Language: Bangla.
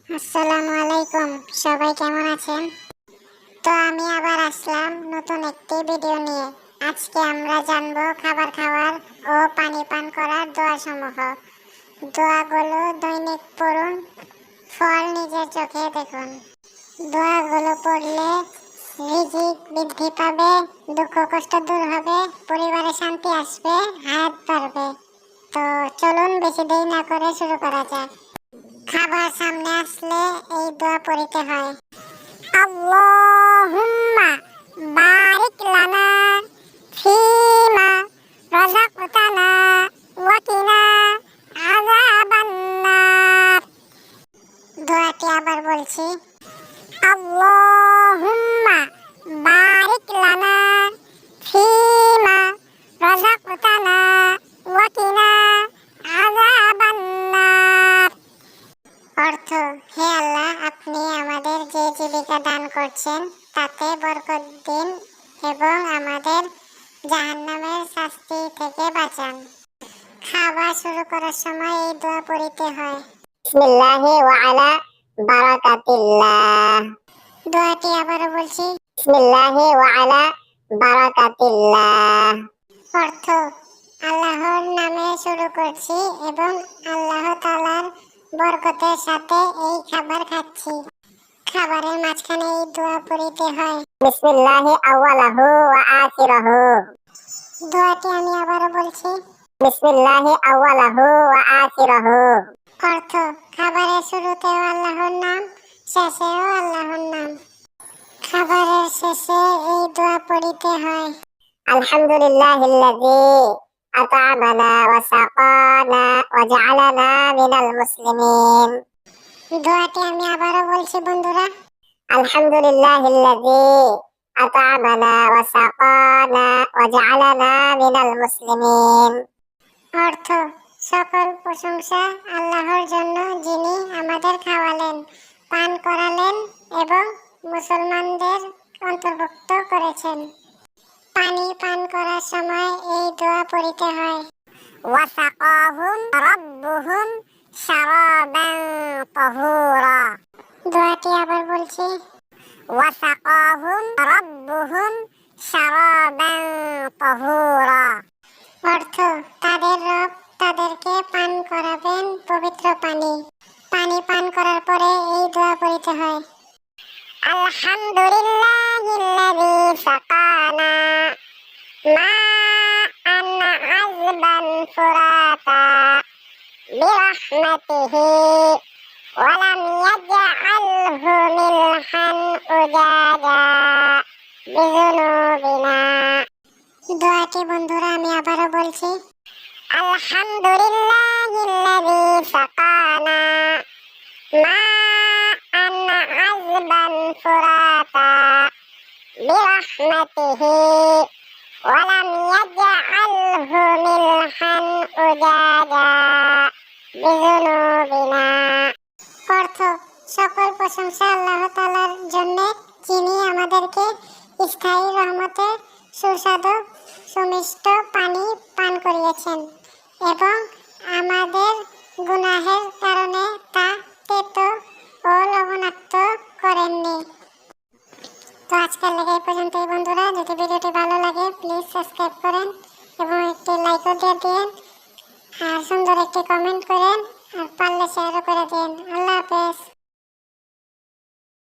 আসসালামু আলাইকুম, সবাই কেমন আছেন? তো আমি আবার আসলাম নতুন একটি ভিডিও নিয়ে। আজকে আমরা জানবো খাবার খাওয়ার ও পানি পান করার দোয়াসমূহ। দোয়াগুলো দৈনিক পড়ুন, ফল নিজের চোখে দেখুন। দোয়াগুলো পড়লে রিজিক বৃদ্ধি পাবে, দুঃখ কষ্ট দূর হবে, পরিবারে শান্তি আসবে, হায়াত বাড়বে। তো চলুন বেশি দেরি না করে শুরু করা যাক। খাবার সামনে আসলে এই দোয়া পড়তে হয়। আল্লাহুম্মা বারিক লানা ফীমা রাযাকতানা ওয়া কিনা আযাবান নার। দোয়াটি আবার বলছি। আল্লাহুম্মা বারিক লানা ফীমা রাযাকতানা ওয়া কিনা আযাবান নার। অর্থ: হে আল্লাহ, আপনি আমাদের যে জীবিকা দান করছেন তাতে বরকত দিন এবং আমাদের জাহান্নামের শাস্তি থেকে বাঁচান। খাবার শুরু করার সময় এই দোয়া পড়তে হয়। বিসমিল্লাহি ওয়া আলা বারাকাতিল্লাহ। দোয়াটি আবারও বলছি। বিসমিল্লাহি ওয়া আলা বারাকাতিল্লাহ। অর্থ: আল্লাহর নামে শুরু করছি এবং আল্লাহ তাআলার বরকতের সাথে এই খাবার খাচ্ছি। খাবারের মাঝখানে এই দোয়া পড়তে হয়। বিসমিল্লাহি আউয়ালাহু ওয়া আখিরাহু। দোয়াটি আমি আবারও বলছি। বিসমিল্লাহি আউয়ালাহু ওয়া আখিরাহু। অর্থ: খাবারের শুরুতেও আল্লাহর নাম, শেষেও আল্লাহর নাম। খাবারের শেষে এই দোয়া পড়তে হয়। আলহামদুলিল্লাহিল্লাযী আত'আমানা ওয়া সাকানা ওয়া জা'আলানা মিনাল মুসলিমিন। দোয়াটি আমি আবারও বলছি বন্ধুরা। আলহামদুলিল্লাহিল্লাযী আত'আমানা ওয়া সাকানা ওয়া জা'আলানা মিনাল মুসলিমিন। অর্থ: সকল প্রশংসা আল্লাহর জন্য, যিনি আমাদের খাওয়ালেন, পান করালেন এবং মুসলমানদের অন্তর্ভুক্ত করেছেন। পানি পান করার সময় এই দোয়া পড়তে হয়। ওয়াসাকাহুম রাব্বুহুম শারাবান তাহুরা। দোয়াটি আবার বলছি। ওয়াসাকাহুম রাব্বুহুম শারাবান তাহুরা। অর্থ: তাদের রব তাদেরকে পান করাবেন পবিত্র পানি। পানি পান করার পরে এই দোয়া পড়তে হয়। আলহামদুলিল্লাহিল্লাযী সাকানা মা'আন আযবান ফুরাতা বিরহমাতিহি ওয়া লাম ইয়াজআলহু মিলহান উজাজা বিযুনুবিনা। দোয়াটি বন্ধুরা আমি আবারও বলছি। আলহামদুলিল্লাহিল্লাযী সাকানা মা'আন আযবান ফুরাতা বিরহমাতিহি ওয়া লাম ইয়াজআলহু মিলহান উজাজা বিযুনুবিনা। অর্থ: সকল প্রশংসা আল্লাহ তাআলার জন্য, যিনি আমাদেরকে স্থায়ী রহমতের সুস্বাদু সুমিষ্ট পানি পান করিয়েছেন এবং আমাদের গুনাহের কারণে তা তেতো ও লবণাক্ত করেননি। তো আজকের লেগে এই পর্যন্তই বন্ধুরা। যদি ভিডিওটি ভালো লাগে প্লিজ সাবস্ক্রাইব করেন এবং একটি লাইকও দিয়ে দিন, আর সুন্দর একটি কমেন্ট করেন, আর পারলে শেয়ারও করে দিন। আল্লাহ হাফেজ।